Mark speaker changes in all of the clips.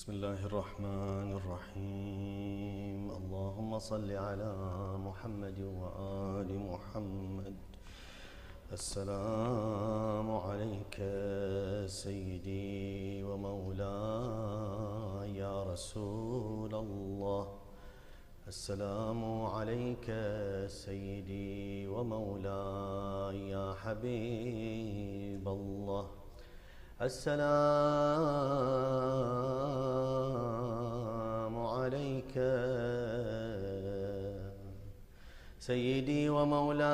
Speaker 1: بسم الله الرحمن الرحيم اللهم صل على محمد وآل محمد. السلام عليك سيدي ومولاي يا رسول الله. السلام عليك سيدي ومولاي يا حبيب الله. السلام عليك سيدي ومولاي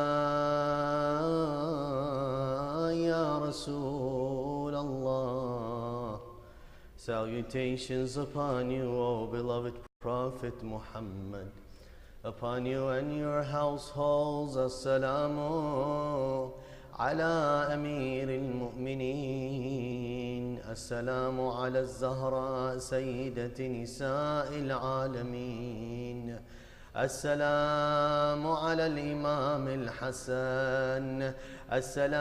Speaker 1: يا رسول الله. Salutations upon you, O beloved Prophet Muhammad, upon you and your households. Assalamu على أمير المؤمنين. السلام على الزهراء سيدة نساء العالمين. السلام على الإمام الحسن. السلام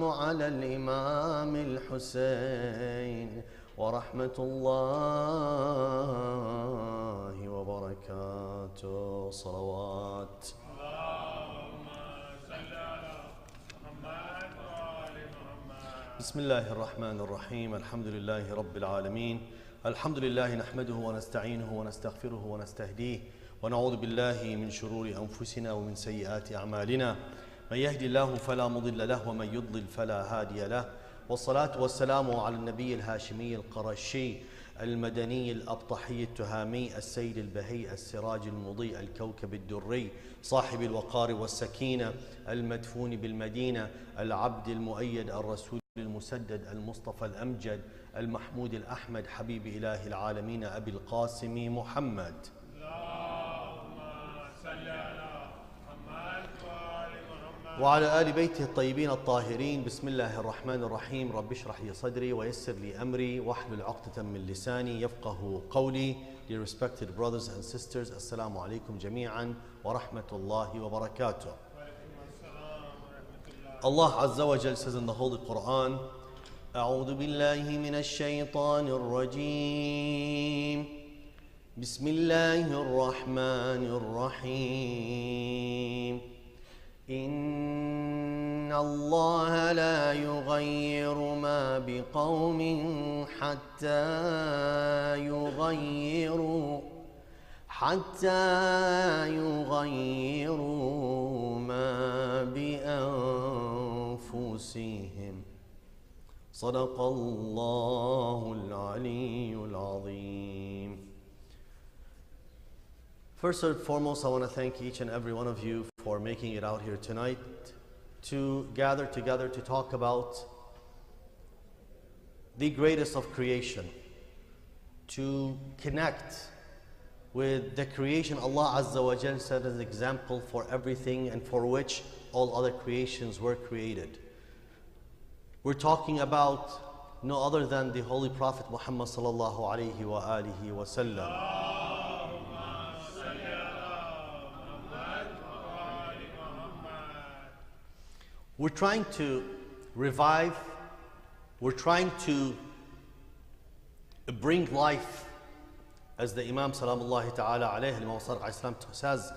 Speaker 1: على الإمام الحسين ورحمة الله وبركاته. صلوات. بسم الله الرحمن الرحيم. الحمد لله رب العالمين. الحمد لله نحمده ونستعينه ونستغفره ونستهديه ونعوذ بالله من شرور أنفسنا ومن سيئات أعمالنا. من يهدي الله فلا مضل له ومن يضلل فلا هادي له. والصلاة والسلام على النبي الهاشمي القرشي المدني الأبطحي التهامي السيد البهي السراج المضيء الكوكب الدري صاحب الوقار والسكينة المدفون بالمدينة العبد المؤيد الرسول المسدد المصطفى الأمجد المحمود الأحمد حبيب إله العالمين أبي القاسم محمد.
Speaker 2: اللهم صل على محمد وآل محمد
Speaker 1: وعلى آل بيته الطيبين الطاهرين. بسم الله الرحمن الرحيم. رب اشرح لي صدري ويسر لي أمري واحلل عقدة من لساني يفقه قولي. Dear respected brothers and sisters, Assalamu alaikum jami'an wa rahmatullahi wa barakatuh. Allah Azza wa Jal says in the Holy Quran, أعوذ بالله من الشيطان الرجيم بسم الله الرحمن الرحيم إن الله لا يغير ما بقوم حتى يغيروا ما بأنفسهم. صدق الله العلي العظيم. First and foremost, I want to thank each and every one of you for making it out here tonight to gather together to talk about the greatest of creation, to connect with the creation Allah Azza wa Jal set as an example for everything and for which all other creations were created. We're talking about no other than the Holy Prophet Muhammad sallallahu alayhi wa alihi wa sallam. We're trying to revive, we're trying to bring life, as the Imam Salamullahi Ta'ala alayhi, Imam Sadiq Islam says,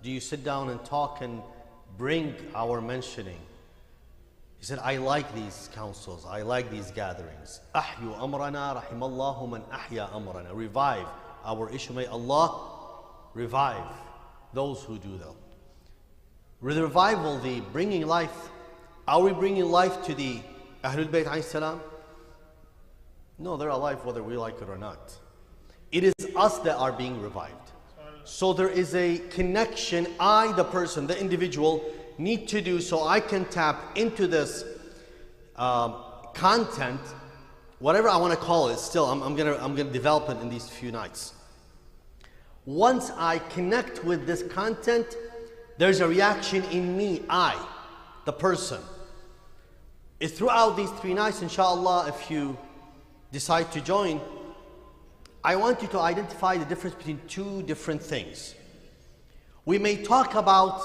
Speaker 1: do you sit down and talk and bring our mentioning? He said, I like these councils, I like these gatherings. Ahyu amrana rahimallahu man ahya amrana. Revive our issue. May Allah revive those who do that. With the revival, the bringing life, are we bringing life to the Ahlul Bayt alayhi salam? No, they're alive whether we like it or not. It is us that are being revived. So there is a connection I, the person, the individual, need to do so I can tap into this content, whatever I want to call it. Still, I'm gonna develop it in these few nights. Once I connect with this content, there's a reaction in me, I, the person. Throughout these 3 nights, inshallah, if you decide to join, I want you to identify the difference between 2 different things. We may talk about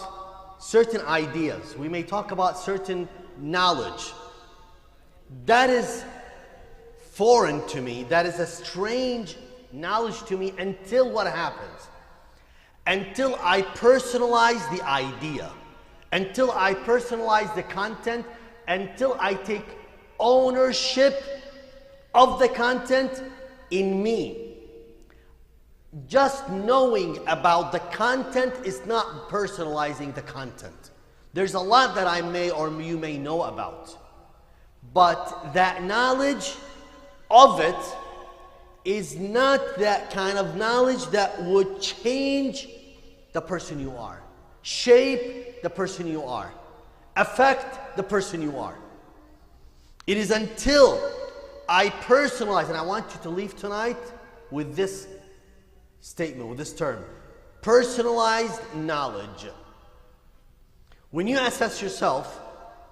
Speaker 1: certain ideas, we may talk about certain knowledge. That is foreign to me, that is a strange knowledge to me until what happens? Until I personalize the idea, until I personalize the content, until I take ownership of the content in me. Just knowing about the content is not personalizing the content. There's a lot that I may or you may know about, but that knowledge of it is not that kind of knowledge that would change the person you are, shape the person you are, affect the person you are. It is until I personalize, and I want you to leave tonight with this statement, with this term, personalized knowledge. When you assess yourself,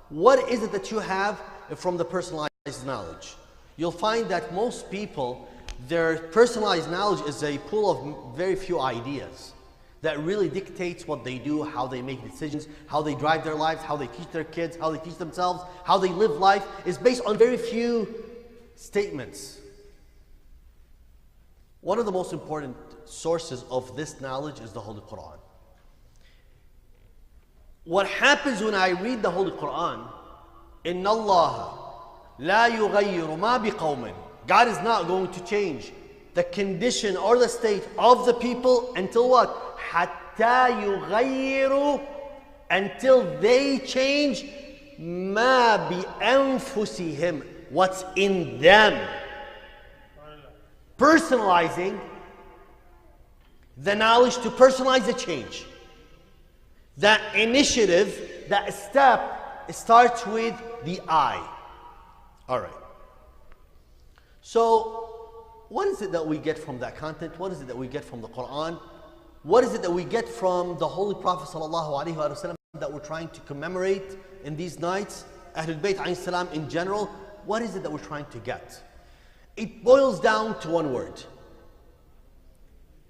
Speaker 1: what is it that you have from the personalized knowledge? You'll find that most people, their personalized knowledge is a pool of very few ideas that really dictates what they do, how they make decisions, how they drive their lives, how they teach their kids, how they teach themselves, how they live life, is based on very few statements. One of the most important sources of this knowledge is the Holy Quran. What happens when I read the Holy Quran, إِنَّ اللَّهَ لَا يُغَيِّرُ مَا بِقَوْمٍ, God is not going to change the condition or the state of the people until what? حَتَّى يُغَيِّرُوا, until they change مَا بِأَنفُسِهِمْ, what's in them. Personalizing the knowledge to personalize the change. That initiative, that step, starts with the I. All right. So, what is it that we get from that content? What is it that we get from the Quran? What is it that we get from the Holy Prophet ﷺ that we're trying to commemorate in these nights? Ahlul Bayt alayhi salam in general, what is it that we're trying to get? It boils down to one word.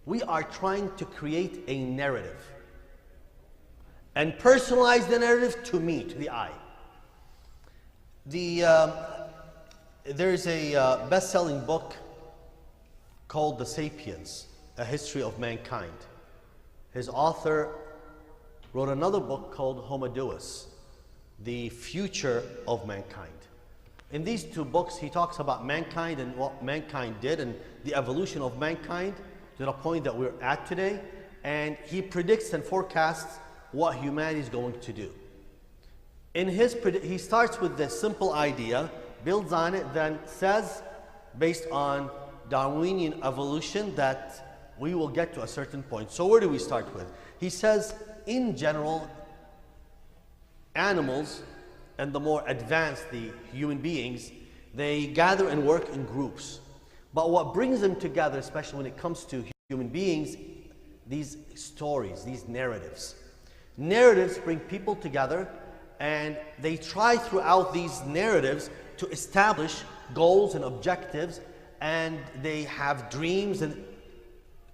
Speaker 1: We are trying to create a narrative and personalize the narrative to me, to the I. There's a best-selling book called The Sapiens, A History of Mankind. His author wrote another book called Homo Deus, The Future of Mankind. In these two books, he talks about mankind and what mankind did and the evolution of mankind to the point that we're at today. And he predicts and forecasts what humanity is going to do. He starts with the simple idea, builds on it, then says, based on Darwinian evolution, that we will get to a certain point. So where do we start with? He says, in general, animals, and the more advanced the human beings, they gather and work in groups. But what brings them together, especially when it comes to human beings, these stories, these narratives. Narratives bring people together, and they try throughout these narratives to establish goals and objectives, and they have dreams, and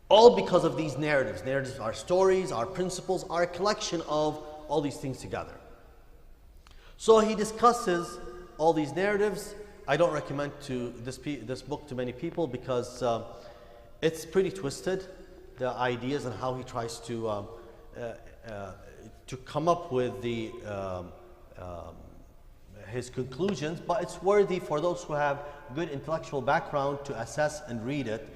Speaker 1: all because of these narratives. Narratives are stories, are principles, are a collection of all these things together. So he discusses all these narratives. I don't recommend this book to many people because it's pretty twisted, the ideas and how he tries to come up with his conclusions, but it's worthy for those who have good intellectual background to assess and read it.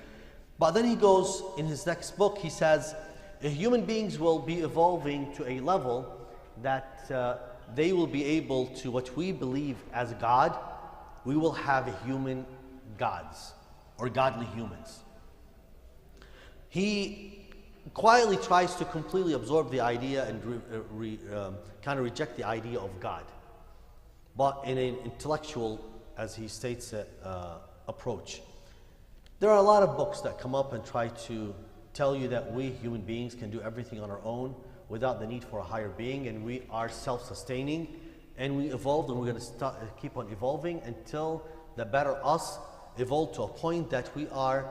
Speaker 1: But then he goes, in his next book, he says, human beings will be evolving to a level that they will be able to, what we believe as God, we will have human gods, or godly humans. He quietly tries to completely absorb the idea and kind of reject the idea of God, but in an intellectual, as he states it, approach. There are a lot of books that come up and try to tell you that we human beings can do everything on our own without the need for a higher being, and we are self-sustaining, and we evolved, and we're going to keep on evolving until the better us evolve to a point that we are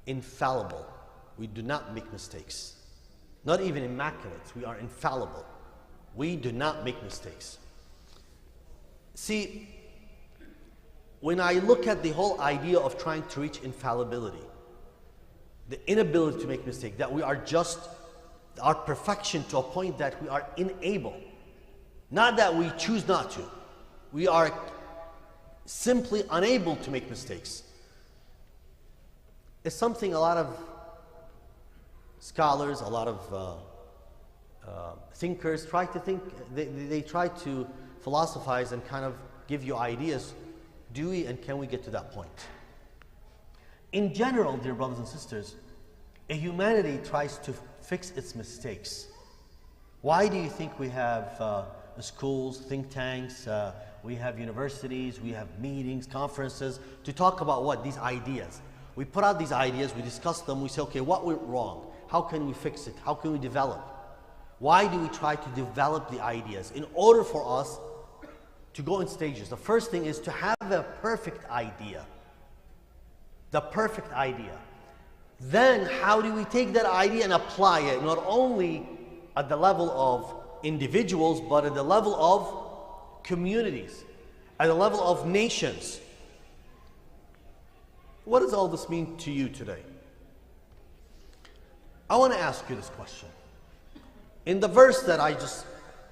Speaker 1: infallible. We do not make mistakes. Not even immaculate. We are infallible. We do not make mistakes. See, when I look at the whole idea of trying to reach infallibility, the inability to make mistakes, that we are just our perfection to a point that we are unable, not that we choose not to, we are simply unable to make mistakes. It's something a lot of scholars, a lot of thinkers try to think, they try to philosophize and kind of give you ideas. Do we and can we get to that point? In general, dear brothers and sisters, humanity tries to fix its mistakes. Why do you think we have schools, think tanks, we have universities, we have meetings, conferences to talk about what? These ideas. We put out these ideas, we discuss them, we say, okay, what went wrong? How can we fix it? How can we develop? Why do we try to develop the ideas? In order for us to go in stages. The first thing is to have a perfect idea. The perfect idea. Then how do we take that idea and apply it, not only at the level of individuals, but at the level of communities, at the level of nations? What does all this mean to you today? I want to ask you this question. In the verse that I just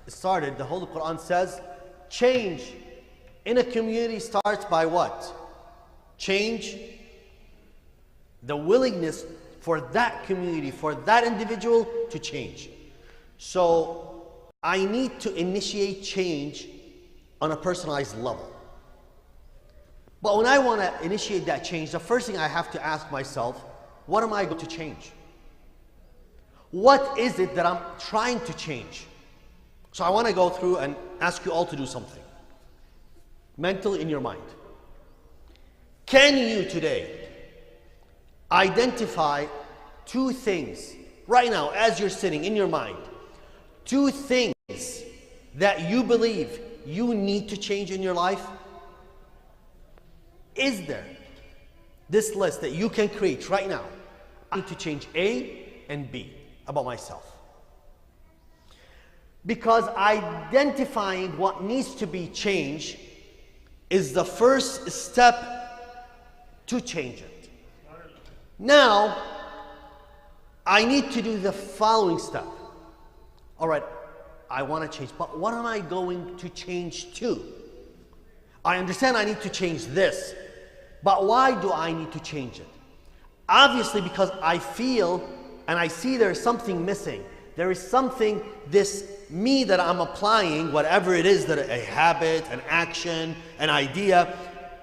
Speaker 1: started, the Holy Quran says, change in a community starts by what? Change, the willingness for that community, for that individual to change. So I need to initiate change on a personalized level. But when I want to initiate that change, the first thing I have to ask myself, what am I going to change? What is it that I'm trying to change? So I want to go through and ask you all to do something. Mentally in your mind. Can you today identify two things right now as you're sitting in your mind? Two things that you believe you need to change in your life? Is there this list that you can create right now? I need to change A and B about myself. Because identifying what needs to be changed is the first step to change it. Now, I need to do the following step. All right, I want to change, but what am I going to change to? I understand I need to change this, but why do I need to change it? Obviously, because I feel and I see there's something missing. There is something, this me that I'm applying, whatever it is, that a habit, an action, an idea,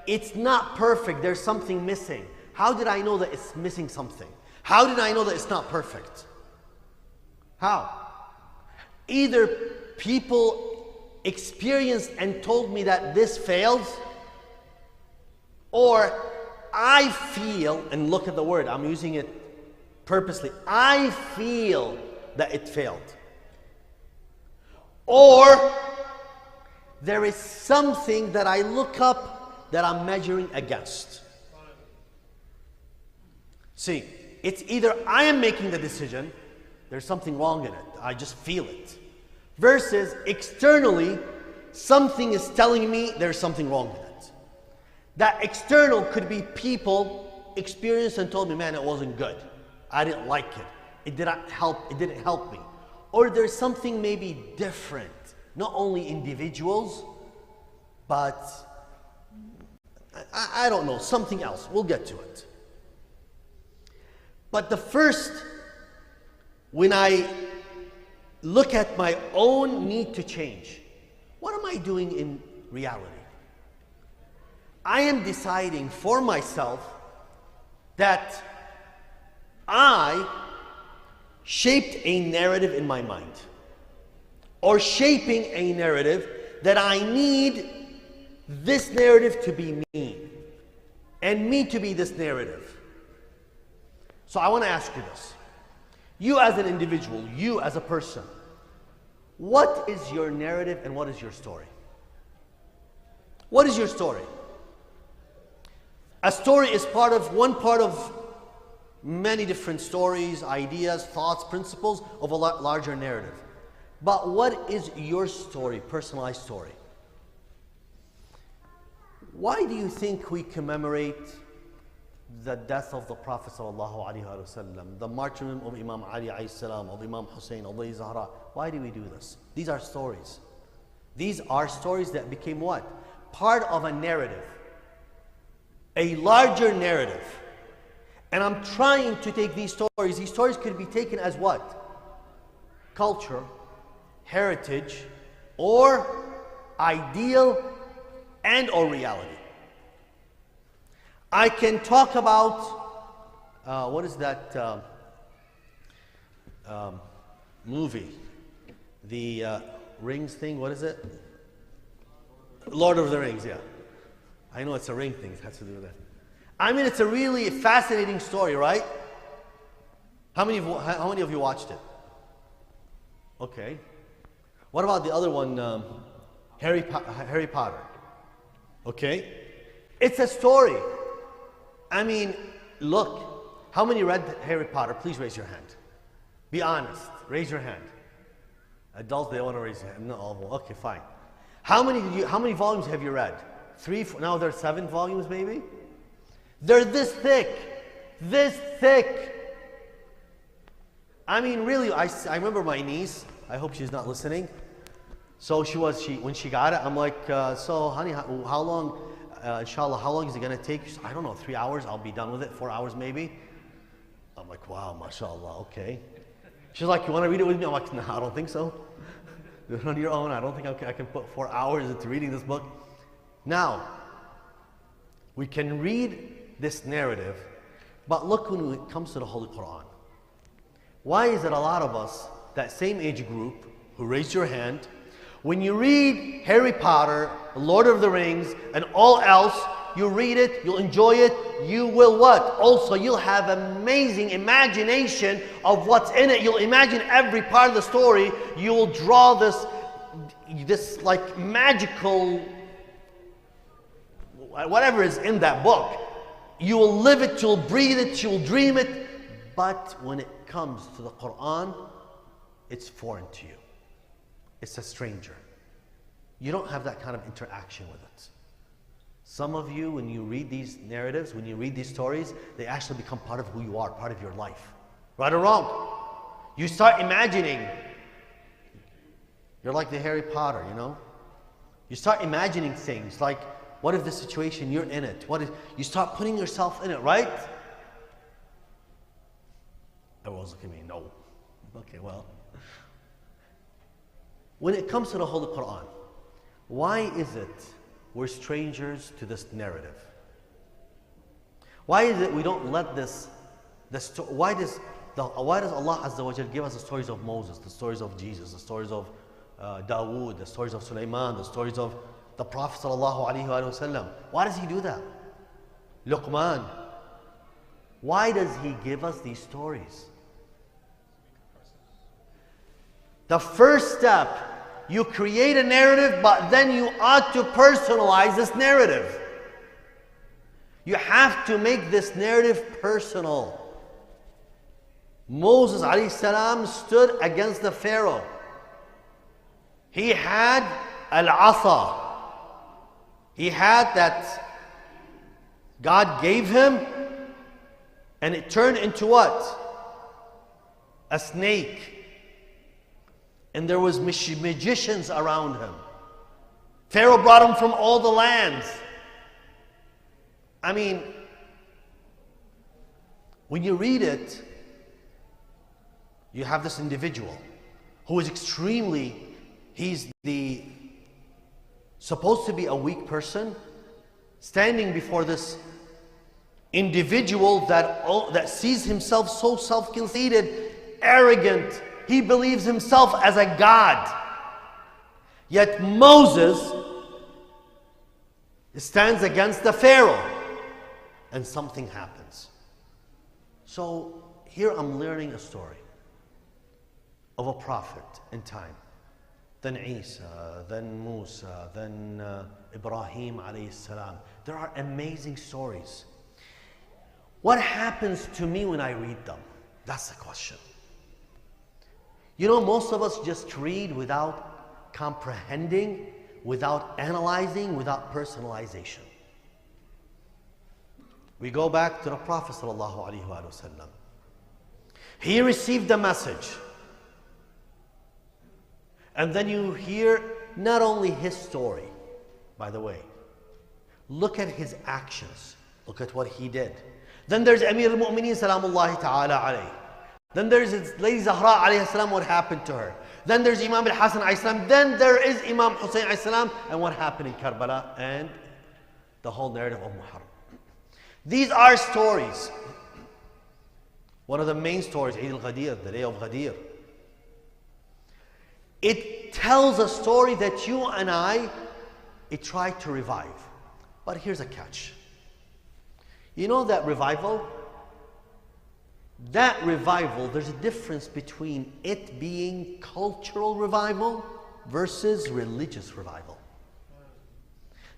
Speaker 1: it's not perfect. There's something missing. How did I know that it's missing something? How did I know that it's not perfect? How? Either people experienced and told me that this fails, or I feel, and look at the word, I'm using it purposely, I feel that it failed. Or there is something that I look up that I'm measuring against. See, it's either I am making the decision, there's something wrong in it, I just feel it, versus externally, something is telling me there's something wrong with it. That external could be people experienced and told me, man, it wasn't good. I didn't like it. It didn't help me. Or there's something maybe different. Not only individuals, but I don't know, something else. We'll get to it. But the first, when I look at my own need to change, what am I doing in reality? I am deciding for myself that I shaped a narrative in my mind, or shaping a narrative that I need this narrative to be me, and me to be this narrative. So I want to ask you this. You as an individual, you as a person, what is your narrative and what is your story? What is your story? A story is one part of many different stories, ideas, thoughts, principles of a larger narrative. But what is your story, personalized story? Why do you think we commemorate the death of the Prophet ﷺ, the martyrdom of Imam Ali alayhi salam, of Imam Hussein, of Zahra? Why do we do this? These are stories. These are stories that became what? Part of a narrative, a larger narrative. And I'm trying to take these stories could be taken as what? Culture, heritage, or ideal and or reality. I can talk about, what is that movie? The Rings thing, what is it? Lord of the Rings, yeah. I know it's a ring thing, it has to do with that. I mean, it's a really fascinating story, right? How many of you watched it? Okay. What about the other one, Harry Potter? Okay. It's a story. I mean, look, how many read Harry Potter? Please raise your hand. Be honest. Raise your hand. Adults, they want to raise their hand. Not all of them. Okay, fine. How many volumes have you read? 3, 4, now there are 7 volumes maybe? They're this thick. This thick. I mean, really, I remember my niece. I hope she's not listening. So when she got it, I'm like, so honey, how long, inshallah, how long is it going to take? She said, I don't know, 3 hours, I'll be done with it, 4 hours maybe. I'm like, wow, mashallah, okay. She's like, you want to read it with me? I'm like, no, I don't think so. Do it on your own. I don't think I can put 4 hours into reading this book. Now, we can read this narrative, but look when it comes to the Holy Quran. Why is it a lot of us, that same age group, who raised your hand, when you read Harry Potter, Lord of the Rings, and all else, you read it, you'll enjoy it, you will what? Also, you'll have amazing imagination of what's in it. You'll imagine every part of the story. You'll draw this like magical, whatever is in that book. You will live it, you'll breathe it, you'll dream it. But when it comes to the Quran, it's foreign to you. It's a stranger. You don't have that kind of interaction with it. Some of you, when you read these narratives, when you read these stories, they actually become part of who you are, part of your life. Right or wrong? You start imagining. You're like the Harry Potter, you know? You start imagining things like, what if the situation, you're in it? What if you start putting yourself in it, right? Everyone's looking at me, no. Okay, well. When it comes to the Holy Quran, why is it we're strangers to this narrative? Why is it we don't let why does Allah Azza wa Jal give us the stories of Moses, the stories of Jesus, the stories of Dawood, the stories of Sulaiman, the stories of the Prophet Sallallahu Alaihi Wasallam? Why does He do that? Luqman. Why does He give us these stories? The first step, you create a narrative, but then you ought to personalize this narrative. You have to make this narrative personal. Moses alayhi salam stood against the Pharaoh. He had al-asa. He had that God gave him, and it turned into what? A snake. And there was magicians around him. Pharaoh brought him from all the lands. I mean, when you read it, you have this individual who is he's supposed to be a weak person, standing before this individual that sees himself so self-conceited, arrogant. He believes himself as a god. Yet Moses stands against the Pharaoh, and something happens. So here I'm learning a story of a prophet in time. Then Isa, then Musa, then Ibrahim alayhi salam. There are amazing stories. What happens to me when I read them? That's the question. You know, most of us just read without comprehending, without analyzing, without personalization. We go back to the Prophet ﷺ. He received the message. And then you hear not only his story, by the way, look at his actions. Look at what he did. Then there's Amir al-Mu'mineen salamullahi ta'ala alayhi. Then there's Lady Zahra alayhi salam, what happened to her. Then there's Imam al-Hasan alayhi salam. Then there is Imam Hussein alayhi salam and what happened in Karbala and the whole narrative of Muharram. These are stories. One of the main stories, Eid al-Ghadir, the day of Ghadir. It tells a story that you and I, it tried to revive. But here's a catch. You know that revival? That revival, there's a difference between it being cultural revival versus religious revival.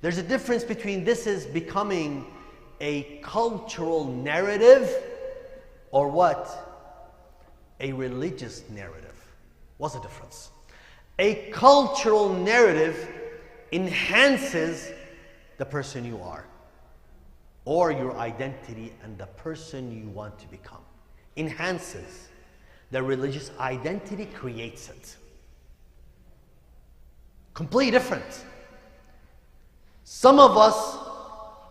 Speaker 1: There's a difference between this is becoming a cultural narrative or what? A religious narrative. What's the difference? A cultural narrative enhances the person you are or your identity and the person you want to become. Enhances. The religious identity creates it. Completely different. Some of us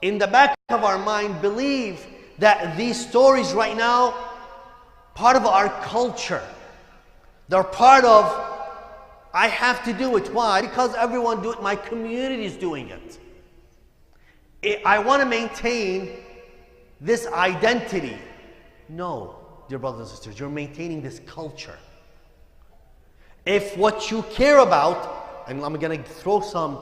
Speaker 1: in the back of our mind believe that these stories right now, part of our culture. They're part of, I have to do it. Why? Because everyone do it, my community is doing it. I want to maintain this identity. No, dear brothers and sisters, you're maintaining this culture. If what you care about, and I'm going to throw some,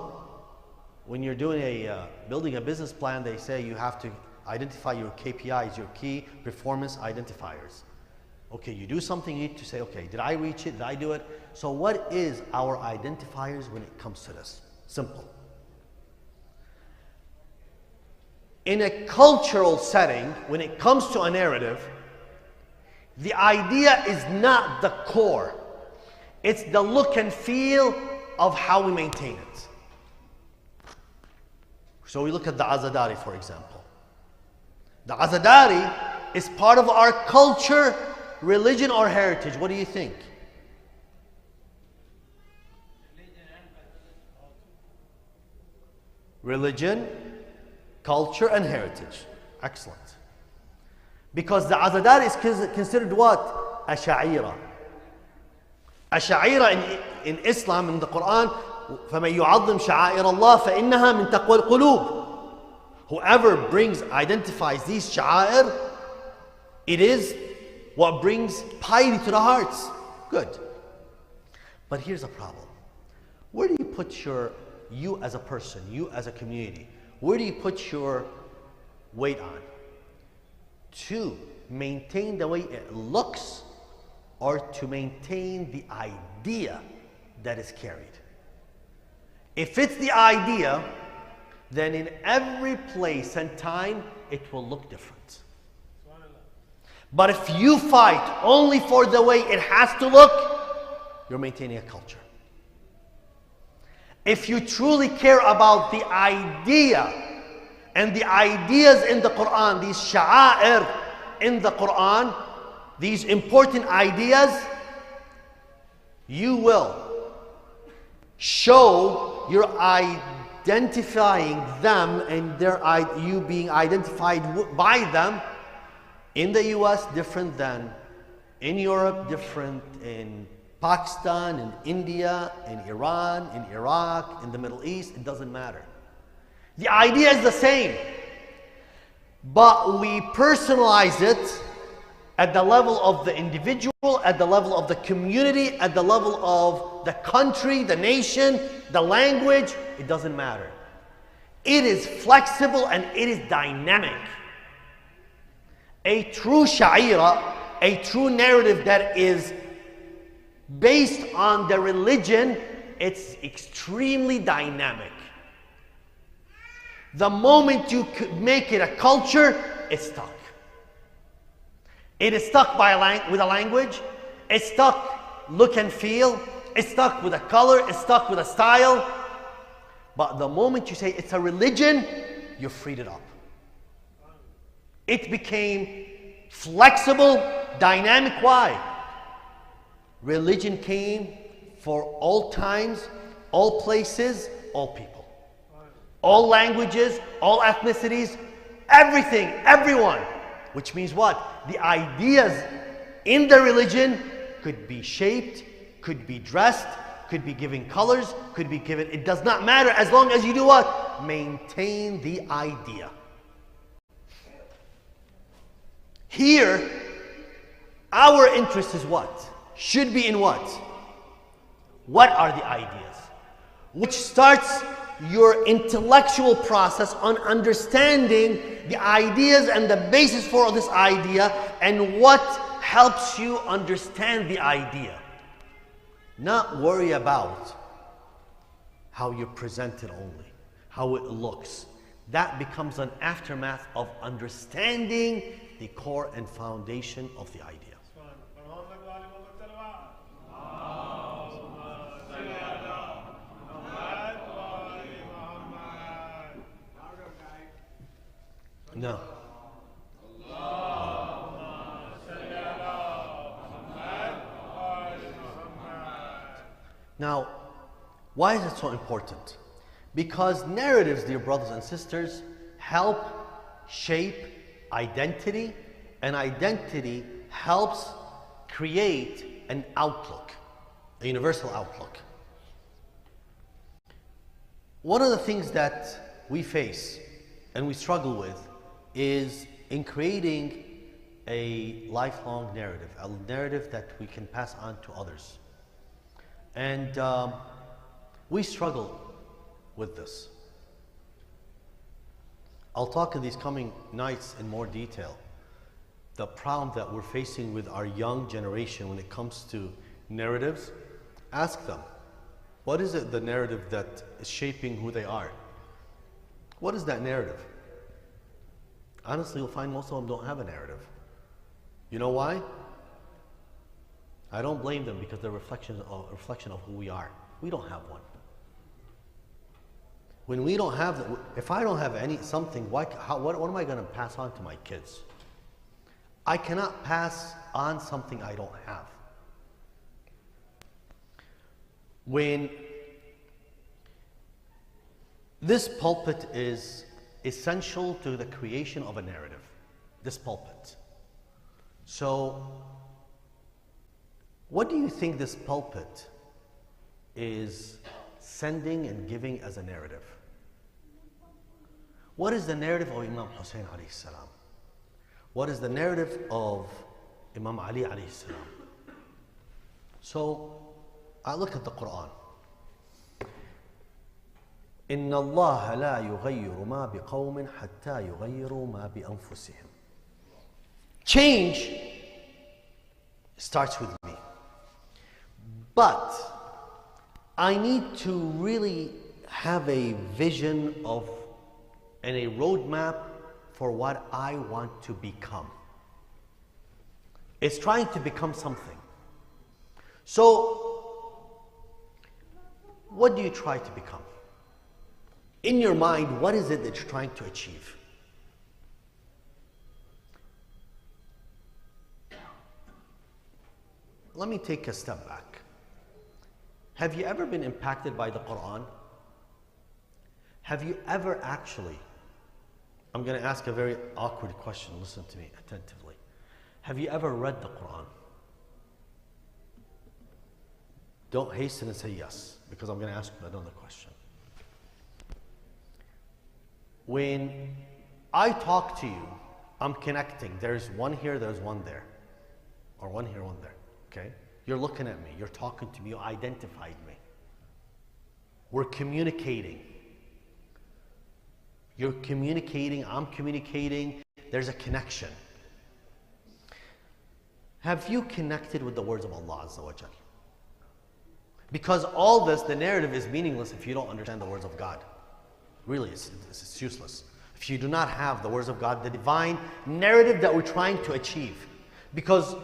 Speaker 1: when you're doing building a business plan, they say you have to identify your KPIs, your key performance identifiers. Okay, you do something, you need to say, okay, did I reach it? Did I do it? So what is our identifiers when it comes to this? Simple. In a cultural setting, when it comes to a narrative, the idea is not the core. It's the look and feel of how we maintain it. So we look at the Azadari, for example. The Azadari is part of our culture, religion, or heritage. What do you think? Religion, culture, and heritage. Excellent. Because the Azadari is considered what? Ash'ira. Ash'ira in Islam, in the Quran, فَمَنْ يُعَظِّمْ شَعَائِرَ اللَّهِ فَإِنَّهَا مِنْ تَقْوَى الْقُلُوبِ. Whoever identifies these sha'air, it is what brings piety to the hearts. Good. But here's a problem. Where do you put you as a person, you as a community, where do you put your weight on? To maintain the way it looks or to maintain the idea that is carried? If it's the idea, then in every place and time, it will look different. But if you fight only for the way it has to look, you're maintaining a culture. If you truly care about the idea and the ideas in the Quran, these sha'air in the Quran, these important ideas, you will show you're identifying them and you being identified by them. In the US, different than in Europe, different in Pakistan, in India, in Iran, in Iraq, in the Middle East, it doesn't matter. The idea is the same, but we personalize it at the level of the individual, at the level of the community, at the level of the country, the nation, the language. It doesn't matter. It is flexible and it is dynamic. A true sha'ira, a true narrative that is based on the religion, it's extremely dynamic. The moment you could make it a culture, it's stuck. It is stuck with a language, it's stuck look and feel, it's stuck with a color, it's stuck with a style. But the moment you say it's a religion, you've freed it up. It became flexible, dynamic. Why? Religion came for all times, all places, all people. All languages, all ethnicities, everything, everyone. Which means what? The ideas in the religion could be shaped, could be dressed, could be given colors, could be given, it does not matter as long as you do what? Maintain the idea. Here, our interest is what? Should be in what? What are the ideas? Which starts your intellectual process on understanding the ideas and the basis for this idea and what helps you understand the idea. Not worry about how you present it only, how it looks. That becomes an aftermath of understanding the core and foundation of the idea. No. Now, why is it so important? Because narratives, dear brothers and sisters, help shape identity, and identity helps create an outlook, a universal outlook. One of the things that we face and we struggle with is in creating a lifelong narrative, a narrative that we can pass on to others. And we struggle with this. I'll talk in these coming nights in more detail. The problem that we're facing with our young generation when it comes to narratives, ask them, what is it, the narrative that is shaping who they are? What is that narrative? Honestly, you'll find most of them don't have a narrative. You know why? I don't blame them because they're a reflection of who we are. We don't have one. When we don't have, if I don't have something, what am I going to pass on to my kids? I cannot pass on something I don't have. When this pulpit is essential to the creation of a narrative, this pulpit. So, what do you think this pulpit is sending and giving as a narrative? What is the narrative of Imam Hussein alayhi salam? What is the narrative of Imam Ali alayhi salam? So, I look at the Quran. إن الله لا يغير ما بقوم حتى يغيروا ما بأنفسهم. Change starts with me. But I need to really have a vision of and a roadmap for what I want to become. It's trying to become something. So, what do you try to become? In your mind, what is it that you're trying to achieve? Let me take a step back. Have you ever been impacted by the Quran? Have you ever actually, I'm going to ask a very awkward question, listen to me attentively. Have you ever read the Quran? Don't hasten and say yes, because I'm going to ask you another question. When I talk to you, I'm connecting. There's one here, there's one there. Or one here, one there. Okay? You're looking at me, you're talking to me, you identified me. We're communicating. You're communicating, I'm communicating, there's a connection. Have you connected with the words of Allah Azza wa Jal? Because all this, the narrative is meaningless if you don't understand the words of God. Really, it's useless. If you do not have the words of God, the divine narrative that we're trying to achieve. Because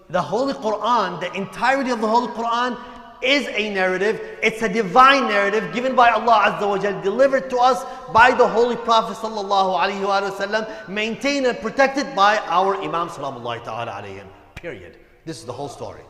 Speaker 1: the Holy Quran, the entirety of the Holy Quran is a narrative. It's a divine narrative given by Allah Azza wa Jal, delivered to us by the Holy Prophet sallallahu alaihi wasallam, maintained and protected by our Imam salamullahi ta'ala alayhim. Period. This is the whole story.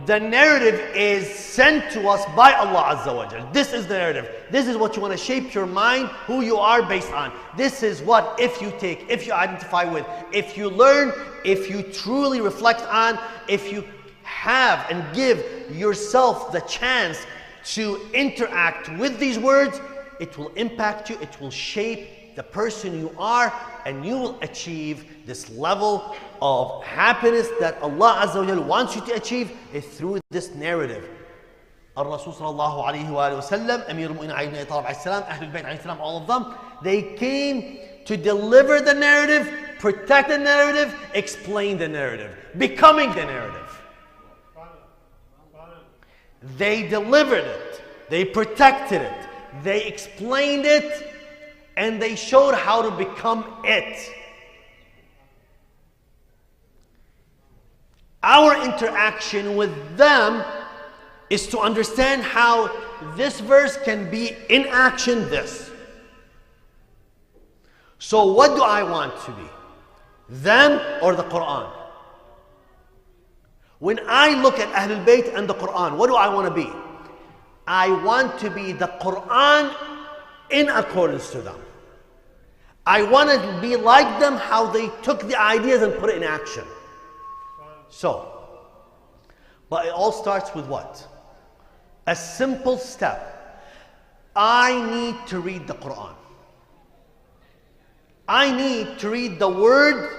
Speaker 1: The narrative is sent to us by Allah Azza wa Jal. This is the narrative. This is what you want to shape your mind, who you are based on. This is what, if you take, if you identify with, if you learn, if you truly reflect on, if you have and give yourself the chance to interact with these words, it will impact you, it will shape the person you are, and you will achieve this level of happiness that Allah Azza wa Jal wants you to achieve is through this narrative. Al-Rasul sallallahu alayhi wa sallam, Amir al-Mu'minin Ali ibn Abi Talib alayhi salam, Ahlul Bayt alayhi salam, all of them, they came to deliver the narrative, protect the narrative, explain the narrative, becoming the narrative. They delivered it, they protected it, they explained it, and they showed how to become it. Our interaction with them is to understand how this verse can be in action this. So what do I want to be? Them or the Quran? When I look at Ahlul Bayt and the Quran, what do I want to be? I want to be the Quran in accordance to them. I want to be like them, how they took the ideas and put it in action. So, but it all starts with what? A simple step. I need to read the Quran. I need to read the word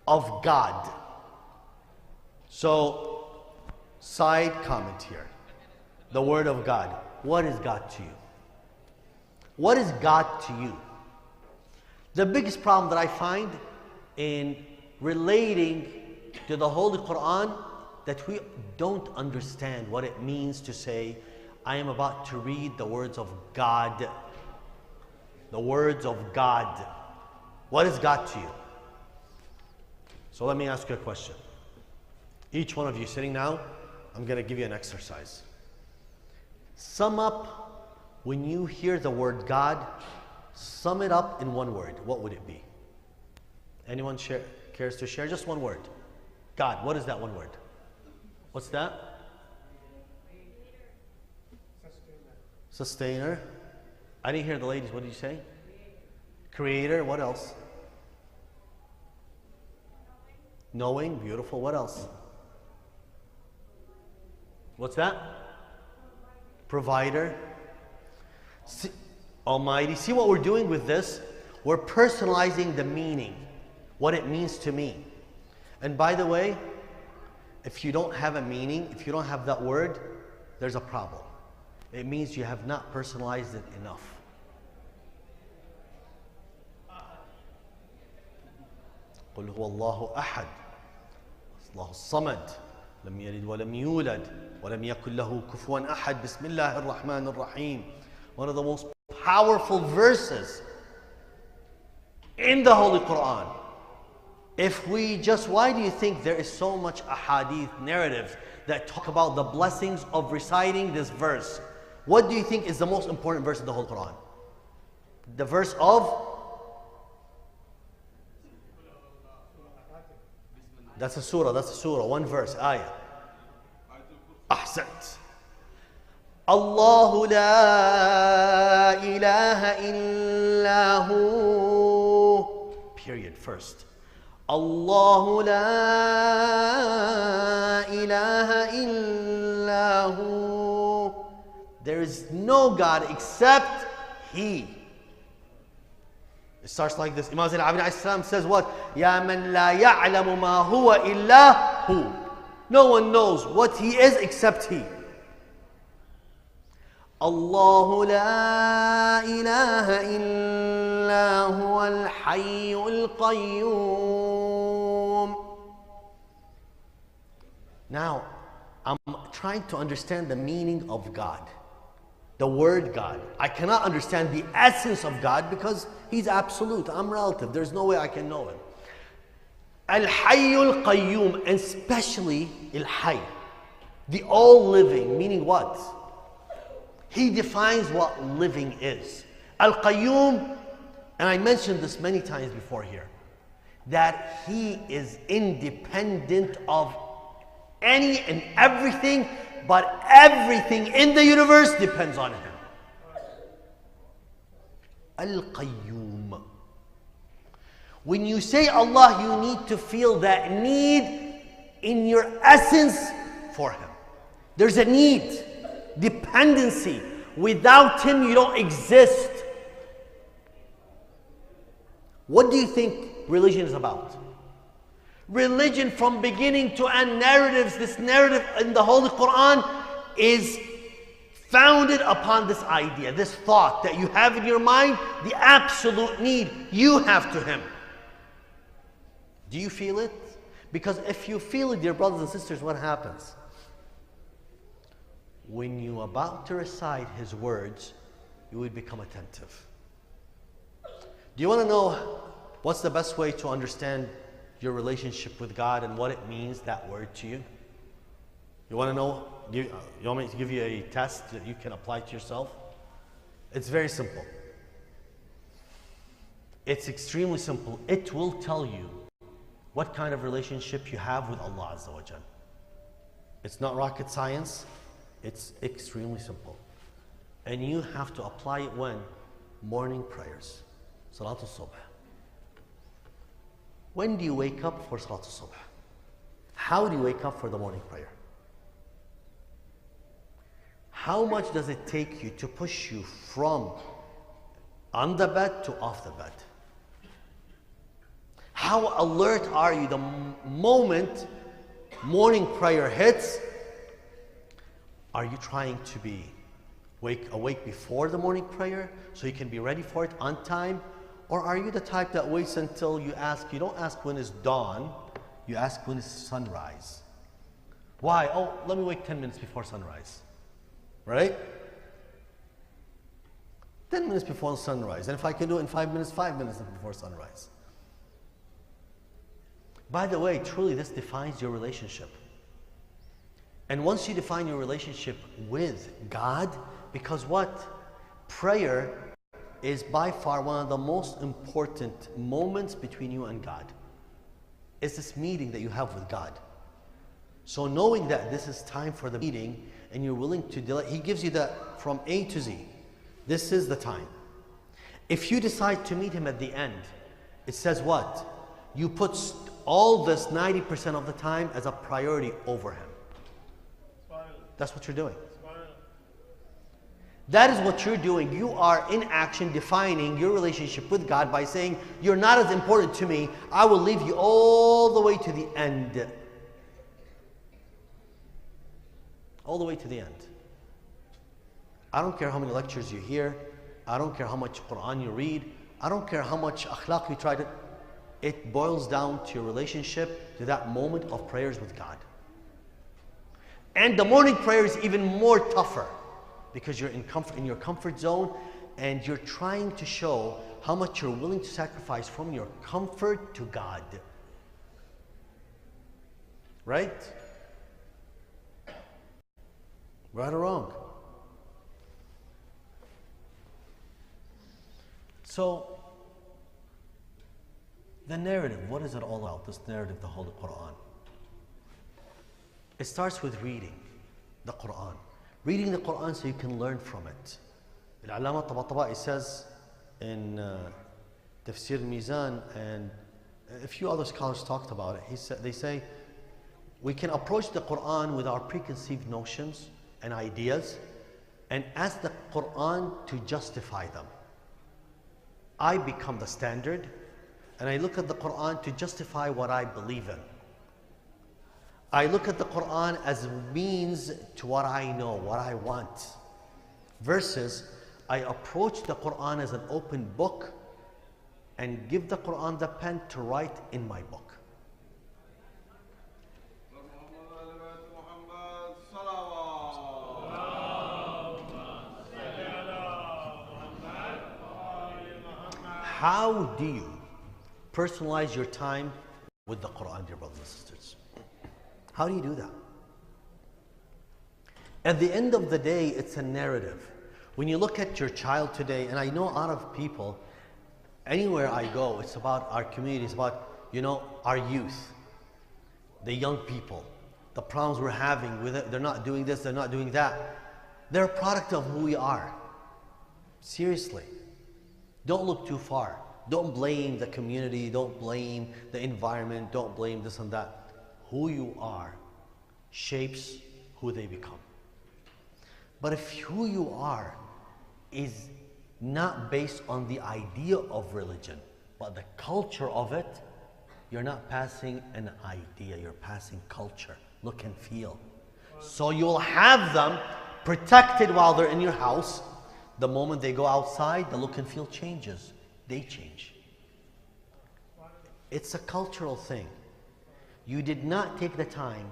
Speaker 1: of God. So, side comment here. The word of God. What is God to you? What is God to you? The biggest problem that I find in relating to the Holy Quran, that we don't understand what it means to say, I am about to read the words of God. The words of God. What is God to you? So let me ask you a question. Each one of you sitting now, I'm going to give you an exercise. Sum up, when you hear the word God, sum it up in one word. What would it be? Anyone cares to share? Just one word. God, what is that one word? What's that? Sustainer. I didn't hear the ladies. What did you say? Creator. What else? Knowing. Beautiful. What else? What's that? Provider. See, Almighty. See what we're doing with this? We're personalizing the meaning, what it means to me. And by the way, if you don't have a meaning, if you don't have that word, there's a problem. It means you have not personalized it enough. قل هو الله أحد الله الصمد لم يلد ولم يولد ولم يكن له كفوا أحد بسم الله الرحمن الرحيم. One of the most powerful verses in the Holy Quran. If we just, why do you think there is so much ahadith narratives that talk about the blessings of reciting this verse? What do you think is the most important verse in the whole Quran? The verse of? That's a surah, one verse, ayah. Ahsant. Allahu la ilaha illa hu. Period, first. Allahu la ilaha illa hu. There is no God except He. It starts like this. Imam Zayn al-Abidin says what? Ya man la ya'lamu ma huwa illa hu. No one knows what He is except He. Allahu la ilaha illa huwa al-hayyul qayyum. Now, I'm trying to understand the meaning of God. The word God. I cannot understand the essence of God because He's absolute. I'm relative. There's no way I can know Him. Al-Hayyul Qayyum, and especially Al-Hayy, the all-living, meaning what? He defines what living is. Al-Qayyum, and I mentioned this many times before here, that he is independent of any and everything, but everything in the universe depends on him. Al-Qayyum. When you say Allah, you need to feel that need in your essence for him. There's a need, dependency. Without him, you don't exist. What do you think religion is about? Religion, from beginning to end, narratives, this narrative in the Holy Quran is founded upon this idea, this thought that you have in your mind, the absolute need you have to him. Do you feel it? Because if you feel it, dear brothers and sisters, what happens? When you're about to recite his words, you will become attentive. Do you want to know what's the best way to understand your relationship with God and what it means, that word to you? You want to know? You want me to give you a test that you can apply to yourself? It's very simple. It's extremely simple. It will tell you what kind of relationship you have with Allah Azza wa Jal. It's not rocket science. It's extremely simple. And you have to apply it when? Morning prayers. Salatul Subh. When do you wake up for Salatul Subh? How do you wake up for the morning prayer? How much does it take you to push you from on the bed to off the bed? How alert are you the moment morning prayer hits? Are you trying to be awake before the morning prayer so you can be ready for it on time? Or are you the type that waits until you don't ask when is dawn, you ask when is sunrise? Why? Oh, let me wake 10 minutes before sunrise. Right? 10 minutes before sunrise. And if I can do it in 5 minutes, 5 minutes before sunrise. By the way, truly this defines your relationship. And once you define your relationship with God, because what? Prayer is by far one of the most important moments between you and God. It's this meeting that you have with God. So knowing that this is time for the meeting and you're willing to delay, he gives you that from A to Z. This is the time. If you decide to meet him at the end, it says what? You put all this 90% of the time as a priority over him. That's what you're doing. That is what you're doing. You are in action defining your relationship with God by saying, you're not as important to me. I will leave you all the way to the end. All the way to the end. I don't care how many lectures you hear. I don't care how much Quran you read. I don't care how much akhlaq you try to. It boils down to your relationship, to that moment of prayers with God. And the morning prayer is even more tougher because you're in your comfort zone and you're trying to show how much you're willing to sacrifice from your comfort to God. Right? Right or wrong? So, the narrative, what is it all about, this narrative, the Holy Quran? It starts with reading the Quran. Reading the Quran so you can learn from it. Al-Allama Tabatabai says in Tafsir Mizan, and a few other scholars talked about it. They say, we can approach the Quran with our preconceived notions and ideas and ask the Quran to justify them. I become the standard and I look at the Quran to justify what I believe in. I look at the Quran as a means to what I know, what I want. Versus, I approach the Quran as an open book and give the Quran the pen to write in my book. How do you personalize your time with the Quran, dear brothers and sisters. How do you do that? At the end of the day, it's a narrative. When you look at your child today, and I know a lot of people, anywhere I go, it's about our community, it's about, our youth, the young people, the problems we're having with it. They're not doing this, they're not doing that. They're a product of who we are. Seriously. Don't look too far. Don't blame the community, don't blame the environment, don't blame this and that. Who you are shapes who they become. But if who you are is not based on the idea of religion, but the culture of it, you're not passing an idea, you're passing culture, look and feel. So you'll have them protected while they're in your house. The moment they go outside, the look and feel changes. They change. It's a cultural thing. You did not take the time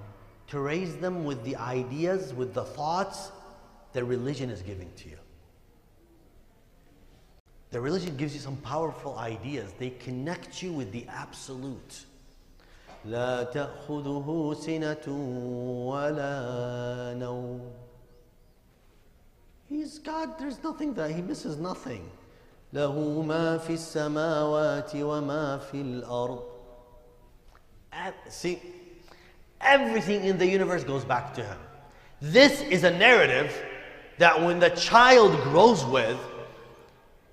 Speaker 1: to raise them with the ideas, with the thoughts that religion is giving to you. The religion gives you some powerful ideas. They connect you with the absolute. لا تأخذه سنة ولا نوم. He's God, there's nothing that he misses nothing. له ما في السماوات وما في الأرض. See, everything in the universe goes back to him. This is a narrative that when the child grows with,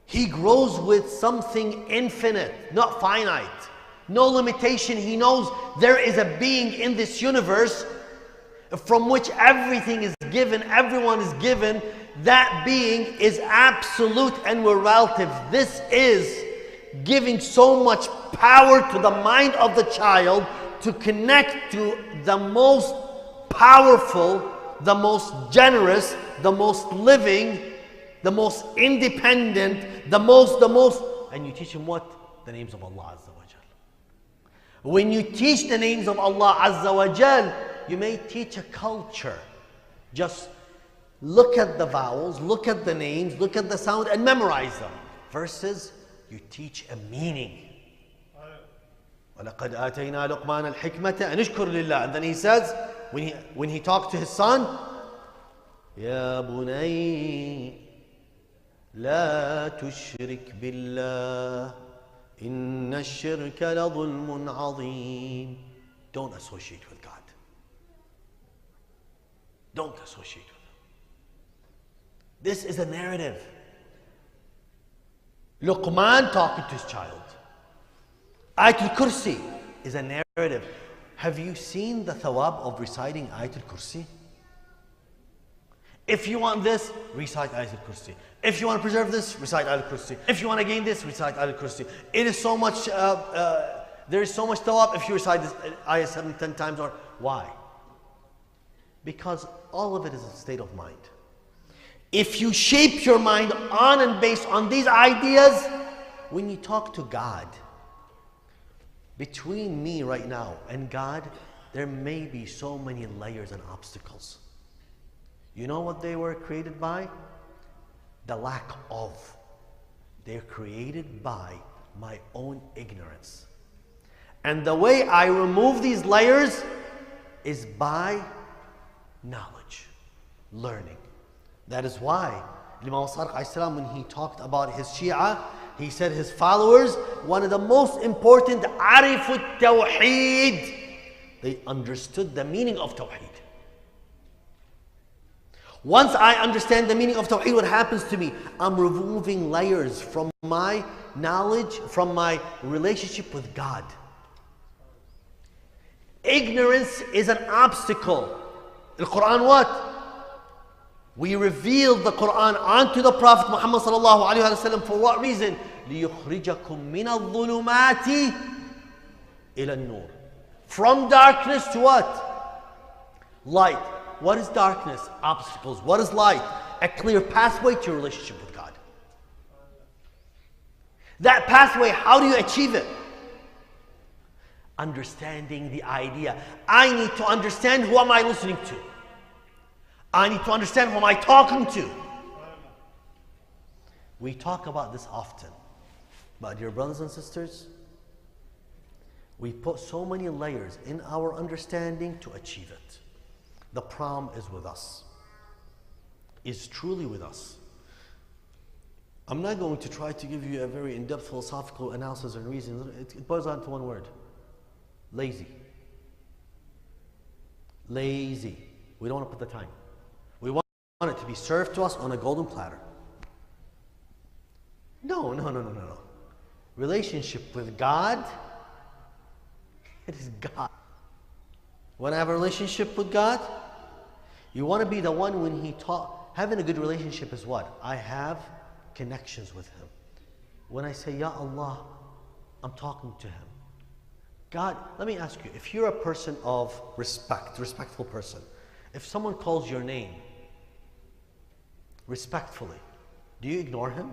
Speaker 1: he grows with something infinite, not finite. No limitation. He knows there is a being in this universe from which everything is given, everyone is given. That being is absolute and we're relative. This is giving so much power to the mind of the child to connect to the most powerful, the most generous, the most living, the most independent, the most, and you teach him what? The names of Allah Azza wa Jal. When you teach the names of Allah Azza wa Jal, you may teach a culture. Just look at the vowels, look at the names, look at the sound and memorize them. Versus you teach a meaning. وَلَقَدْ آتَيْنَا لُقْمَانَ الْحِكْمَةَ أَنِ اشْكُرْ لِلَّهِ. And then he says, when he talked to his son, يَا بُنَيَّ لَا تُشْرِكْ بِاللَّهِ إِنَّ الشِّرْكَ لَظُلْمٌ عَظِيمٌ. Don't associate with God. Don't associate with him. This is a narrative. Luqman talking to his child. Ayatul Kursi is a narrative. Have you seen the thawab of reciting Ayatul Kursi? If you want this, recite Ayatul Kursi. If you want to preserve this, recite Ayatul Kursi. If you want to gain this, recite Ayatul Kursi. It is so much, there is so much thawab if you recite this ayah 7, 10 times. Or why? Because all of it is a state of mind. If you shape your mind on and based on these ideas, when you talk to God, between me right now and God, there may be so many layers and obstacles. You know what they were created by? The lack of. They're created by my own ignorance. And the way I remove these layers is by knowledge, learning. That is why Imam Sadiq alayhi salam, when he talked about his Shia, he said his followers, one of the most important, Arifut Tawheed. They understood the meaning of Tawheed. Once I understand the meaning of Tawheed, what happens to me? I'm removing layers from my knowledge, from my relationship with God. Ignorance is an obstacle. The Quran what? We revealed the Quran onto the Prophet Muhammad sallallahu alaihi wasallam for what reason? لِيُخْرِجَكُم مِّنَ الظُّلُمَاتِ إِلَى النُّورِ. From darkness to what? Light. What is darkness? Obstacles. What is light? A clear pathway to your relationship with God. That pathway, how do you achieve it? Understanding the idea. I need to understand who am I listening to. I need to understand who am I talking to. We talk about this often. But dear brothers and sisters, We put so many layers in our understanding to achieve it. The prom is with us, is truly with us. I'm not going to try to give you a very in-depth philosophical analysis and reason. It boils down to one word: lazy. Lazy. We don't want to put the time. We want it to be served to us on a golden platter. No. Relationship with God, it is God. Want to have a relationship with God? You want to be the one when He talk. Having a good relationship is what? I have connections with Him. When I say, Ya Allah, I'm talking to Him. God, let me ask you, if you're a person of respect, respectful person, if someone calls your name respectfully, do you ignore him?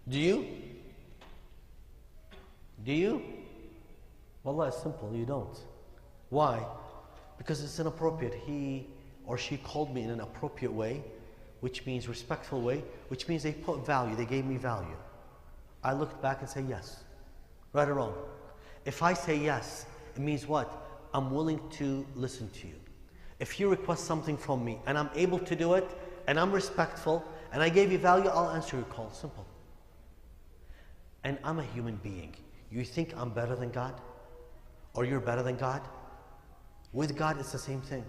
Speaker 1: Do you? Do you? Wallah, it's simple, you don't. Why? Because it's inappropriate. He or she called me in an appropriate way, which means respectful way, which means they put value, they gave me value. I looked back and say yes. Right or wrong? If I say yes, it means what? I'm willing to listen to you. If you request something from me and I'm able to do it and I'm respectful and I gave you value, I'll answer your call. Simple. And I'm a human being. You think I'm better than God? Or you're better than God? With God, it's the same thing.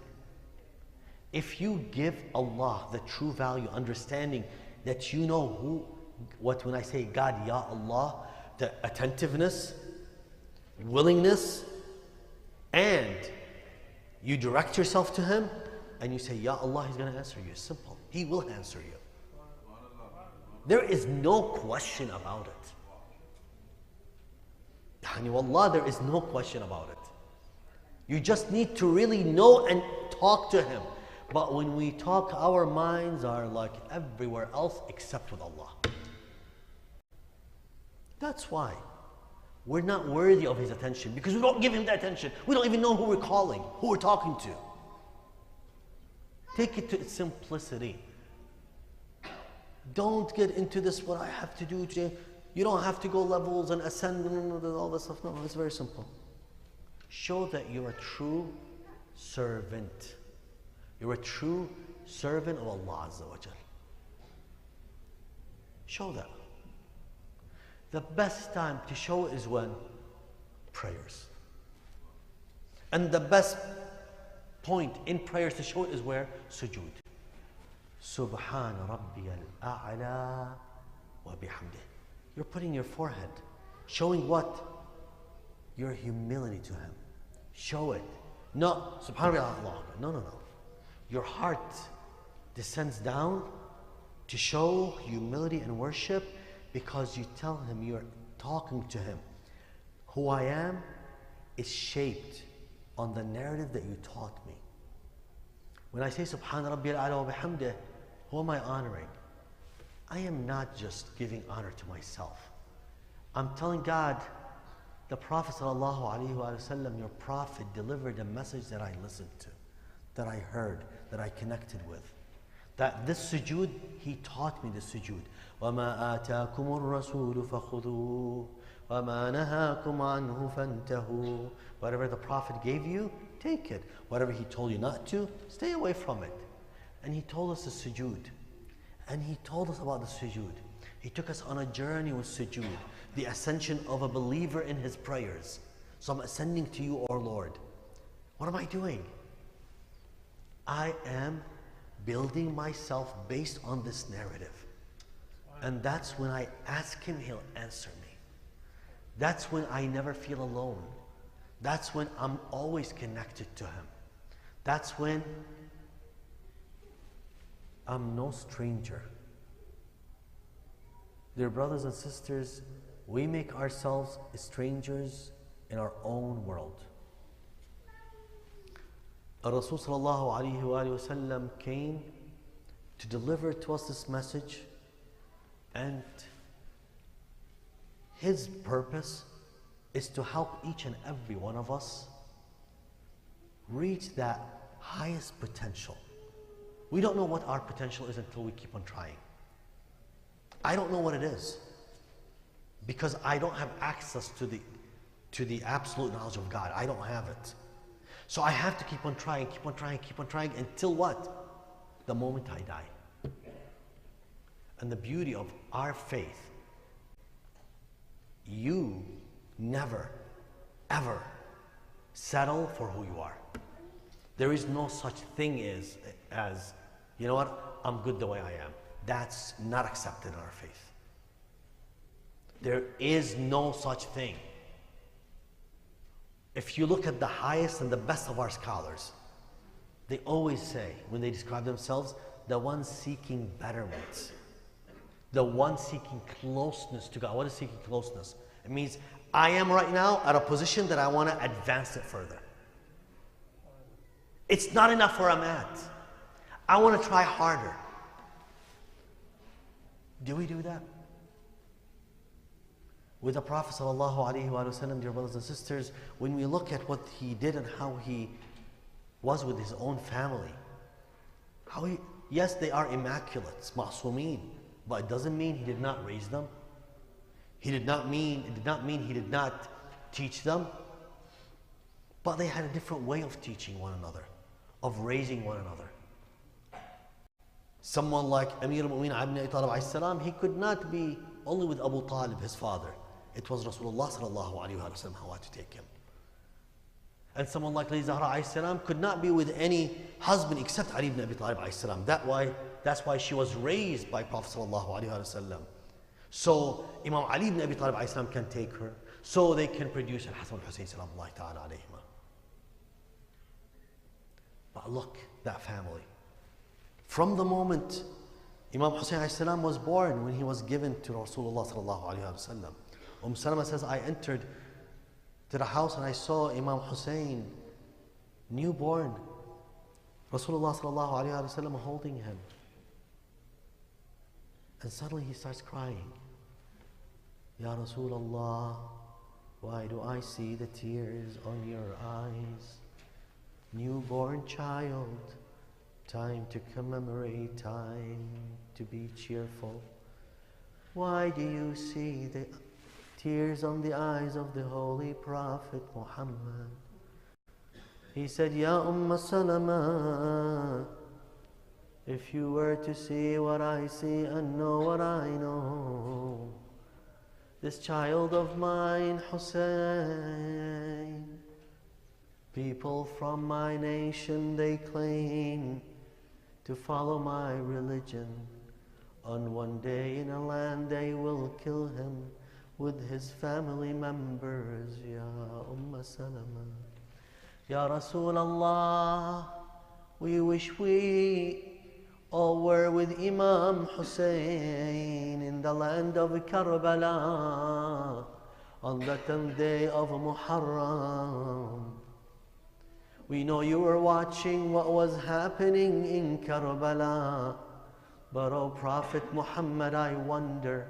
Speaker 1: If you give Allah the true value, understanding that you know when I say God, Ya Allah, the attentiveness, willingness, and you direct yourself to Him and you say, Ya Allah, He's going to answer you. It's simple. He will answer you. There is no question about it. Wallah, there is no question about it. You just need to really know and talk to Him. But when we talk, our minds are like everywhere else except with Allah. That's why we're not worthy of His attention, because we don't give Him the attention. We don't even know who we're calling, who we're talking to. Take it to its simplicity. Don't get into this, what I have to do today. You don't have to go levels and ascend and all this stuff. No, it's very simple. Show that you're a true servant. You're a true servant of Allah Azza wa Jal. Show that. The best time to show is when? Prayers. And the best point in prayers to show it is where? Sujood. Subhana Rabbiyal A'la wa bihamdih. You're putting your forehead, showing what? Your humility to Him. Show it. No, Subhana Rabbiyal A'la. No. Your heart descends down to show humility and worship, because you tell Him, you're talking to Him. Who I am is shaped on the narrative that you taught me. When I say Subhana Rabbiyal A'la wa bihamdih, who am I honoring? I am not just giving honor to myself. I'm telling God, the Prophet ﷺ, your Prophet, delivered a message that I listened to, that I heard, that I connected with. That this sujood, He taught me this sujood. وَمَا آتَاكُمُ الرَّسُولُ فَخُذُوهُ وَمَا نَهَاكُمْ عَنْهُ فَانْتَهُوا. Whatever the Prophet gave you, take it. Whatever he told you not to, stay away from it. And he told us the sujood. And he told us about the sujood. He took us on a journey with sujood, the ascension of a believer in his prayers. So I'm ascending to you, O Lord. What am I doing? I am building myself based on this narrative. And that's when I ask him, he'll answer me. That's when I never feel alone. That's when I'm always connected to him. That's when I'm no stranger. Dear brothers and sisters, we make ourselves strangers in our own world. Rasul sallallahu alayhi wa sallam came to deliver to us this message, and his purpose is to help each and every one of us reach that highest potential. We don't know what our potential is until we keep on trying. I don't know what it is, because I don't have access to the absolute knowledge of God. I don't have it. So I have to keep on trying, keep on trying, keep on trying until what? The moment I die. And the beauty of our faith, you never, ever settle for who you are. There is no such thing as, you know what, I'm good the way I am. That's not accepted in our faith. There is no such thing. If you look at the highest and the best of our scholars, they always say, when they describe themselves, the one seeking betterment, the one seeking closeness to God. What is seeking closeness? It means I am right now at a position that I want to advance it further. It's not enough where I'm at. I want to try harder. Do we do that? With the Prophet ﷺ, dear brothers and sisters, when we look at what he did and how he was with his own family, yes, they are immaculate, ma'sumin, but it doesn't mean he did not raise them. It did not mean he did not teach them, but they had a different way of teaching one another, of raising one another. Someone like Amir al-Mu'minin ibn Abi Talib alayhi salam, he could not be only with Abu Talib, his father. It was Rasulullah sallallahu alayhi wa sallam who had to take him. And someone like Ali Zahra alayhi salam could not be with any husband except Ali ibn Abi Talib alayhi salam. That's why she was raised by Prophet sallallahu alayhi wa sallam. So Imam Ali ibn Abi Talib alayhi salam can take her, so they can produce Al-Hasan al-Hussein salamullahi ta'ala alayhima. But look, that family. From the moment Imam Hussein alayhi salam was born, when he was given to Rasulullah sallallahu alayhi wa sallam, Salama says, I entered to the house and I saw Imam Hussein newborn. Rasulullah sallallahu alayhi wa sallam holding him. And suddenly he starts crying. Ya Rasulullah, why do I see the tears on your eyes? Newborn child, time to commemorate, time to be cheerful. Why do you see the tears on the eyes of the Holy Prophet Muhammad? He said, Ya Salama, if you were to see what I see and know what I know, this child of mine, Hussein, people from my nation, they claim to follow my religion. On one day in a land they will kill him with his family members. Ya Salama, Ya Rasulullah, we wish we all were with Imam Hussein in the land of Karbala on the 10th day of Muharram. We know you were watching what was happening in Karbala, but O Prophet Muhammad, I wonder,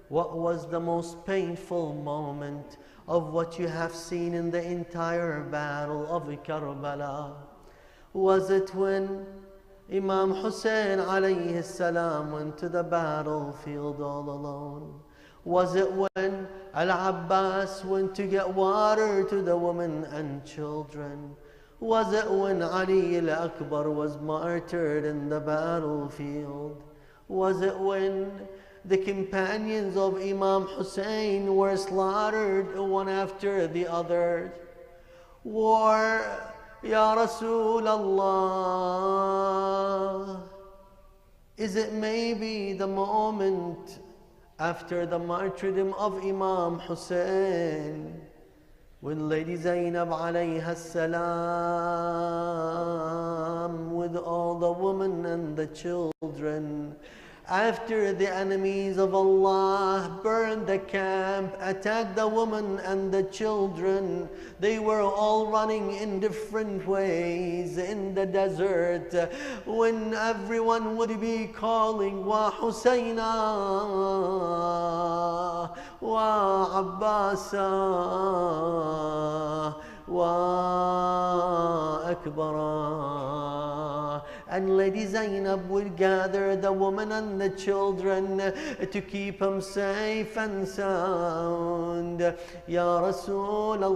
Speaker 1: what was the most painful moment of what you have seen in the entire battle of Karbala? Was it when Imam Hussein alayhi salam went to the battlefield all alone? Was it when Al-Abbas went to get water to the women and children? Was it when Ali al-Akbar was martyred in the battlefield? Was it when the companions of Imam Hussein were slaughtered one after the other? War, Ya Rasulullah, is it maybe the moment after the martyrdom of Imam Hussein, when Lady Zainab alayha salam with all the women and the children, after the enemies of Allah burned the camp, attacked the women and the children, they were all running in different ways in the desert, when everyone would be calling, Wa Husayna, Wa Abbasa, Wa Akbara. And Lady Zainab would gather the women and the children to keep them safe and sound. happened, Ya Rasulullah?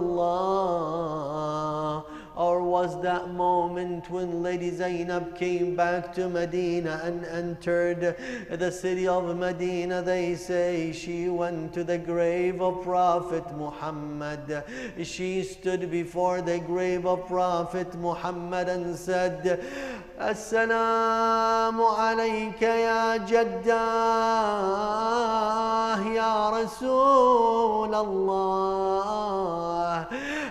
Speaker 1: Or was that moment when Lady Zainab came back to Medina and entered the city of Medina? They say she went to the grave of Prophet Muhammad. She stood before the grave of Prophet Muhammad and said, Assalamu alayka ya Jaddah ya Rasulullah.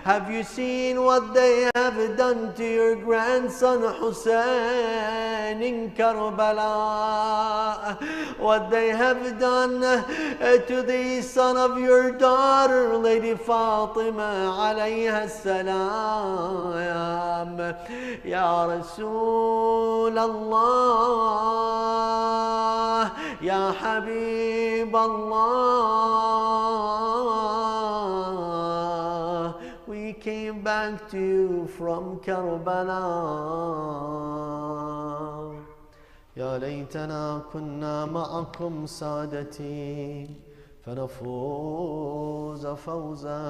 Speaker 1: Have you seen what they have done to your grandson Hussein in Karbala? What they have done to the son of your daughter, Lady Fatima alayha salam. Ya Rasul Allah, Ya Habib Allah, we came back to you from Karbala. يا ليتنا كنا معكم سادتي فنفوز فوزا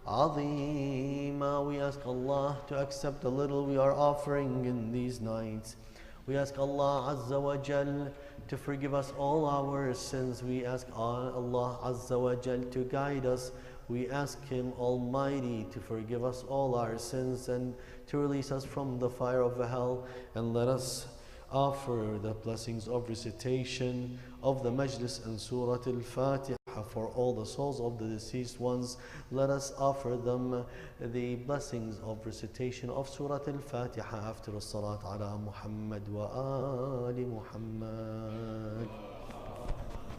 Speaker 1: عظيما. We ask Allah to accept the little we are offering in these nights. We ask Allah Azza wa Jal to forgive us all our sins. We ask Allah Azza wa Jal to guide us. We ask Him Almighty to forgive us all our sins and to release us from the fire of hell, and let us offer the blessings of recitation of the Majlis and Surah Al-Fatiha for all the souls of the deceased ones. Let us offer them the blessings of recitation of Surah Al-Fatiha after the Salat ala Muhammad wa Ali Muhammad.